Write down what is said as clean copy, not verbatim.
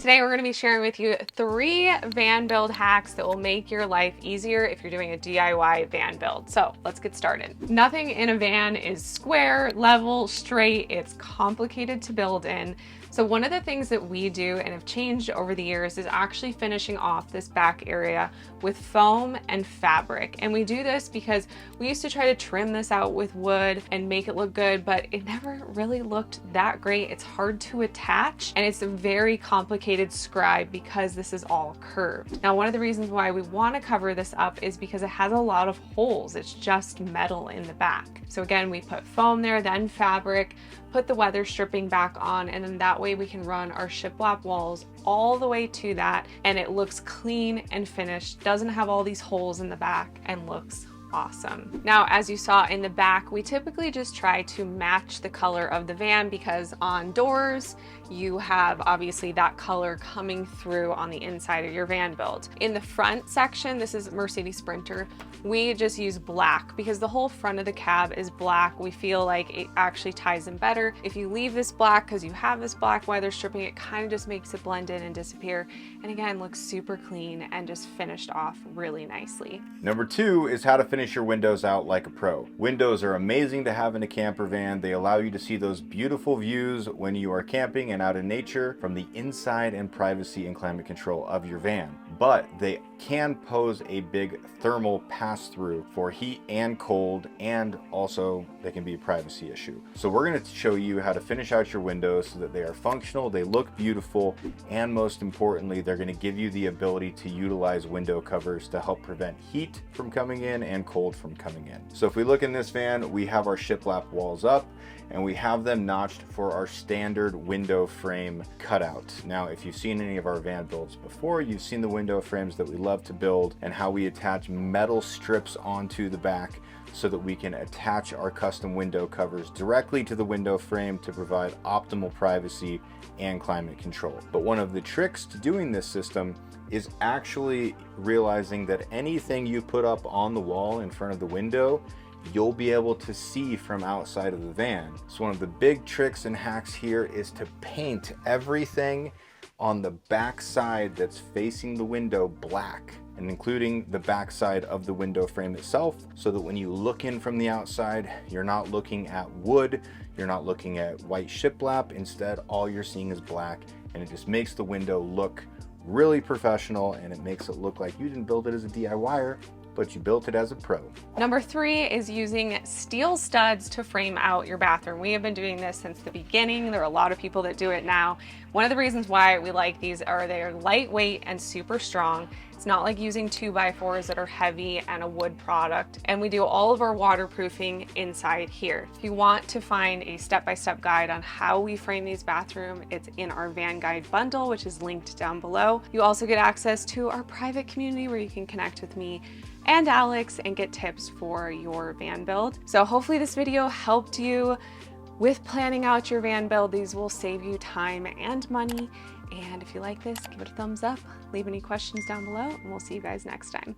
Today we're going to be sharing with you 3 van build hacks that will make your life easier if you're doing a DIY van build. So let's get started. Nothing in a van is square, level, straight. It's complicated to build in. So one of the things that we do and have changed over the years is actually finishing off this back area with foam and fabric. And we do this because we used to try to trim this out with wood and make it look good, but it never really looked that great. It's hard to attach and it's a very complicated scribe because this is all curved. Now, one of the reasons why we want to cover this up is because it has a lot of holes. It's just metal in the back. So again, we put foam there, then fabric, put the weather stripping back on, and then that way we can run our shiplap walls all the way to that and it looks clean and finished, doesn't have all these holes in the back, and looks awesome. Now, as you saw in the back, we typically just try to match the color of the van because on doors, you have obviously that color coming through on the inside of your van build. In the front section, this is Mercedes Sprinter, we just use black because the whole front of the cab is black. We feel like it actually ties in better. If you leave this black because you have this black weather stripping, it kind of just makes it blend in and disappear. And again, looks super clean and just finished off really nicely. Number 2 is how to finish your windows out like a pro. Windows are amazing to have in a camper van. They allow you to see those beautiful views when you are camping and out in nature from the inside and privacy and climate control of your van. But they can pose a big thermal pass-through for heat and cold, and also they can be a privacy issue. So we're going to show you how to finish out your windows so that they are functional, they look beautiful, and most importantly, they're going to give you the ability to utilize window covers to help prevent heat from coming in and cold from coming in. So if we look in this van, we have our shiplap walls up and we have them notched for our standard window frame cutout. Now, if you've seen any of our van builds before, you've seen the window frames that we love to build and how we attach metal strips onto the back so that we can attach our custom window covers directly to the window frame to provide optimal privacy and climate control. But one of the tricks to doing this system is actually realizing that anything you put up on the wall in front of the window, you'll be able to see from outside of the van. So one of the big tricks and hacks here is to paint everything on the back side that's facing the window black, and including the back side of the window frame itself, so that when you look in from the outside, you're not looking at wood, you're not looking at white shiplap. Instead, all you're seeing is black, and it just makes the window look really professional, and it makes it look like you didn't build it as a DIYer, but you built it as a pro. Number 3 is using steel studs to frame out your bathroom. We have been doing this since the beginning. There are a lot of people that do it now. One of the reasons why we like these are they're lightweight and super strong. It's not like using 2x4s that are heavy and a wood product. And we do all of our waterproofing inside here. If you want to find a step-by-step guide on how we frame these bathrooms, it's in our van guide bundle, which is linked down below. You also get access to our private community where you can connect with me and Alex and get tips for your van build. So hopefully this video helped you with planning out your van build. These will save you time and money. And if you like this, give it a thumbs up, leave any questions down below, and we'll see you guys next time.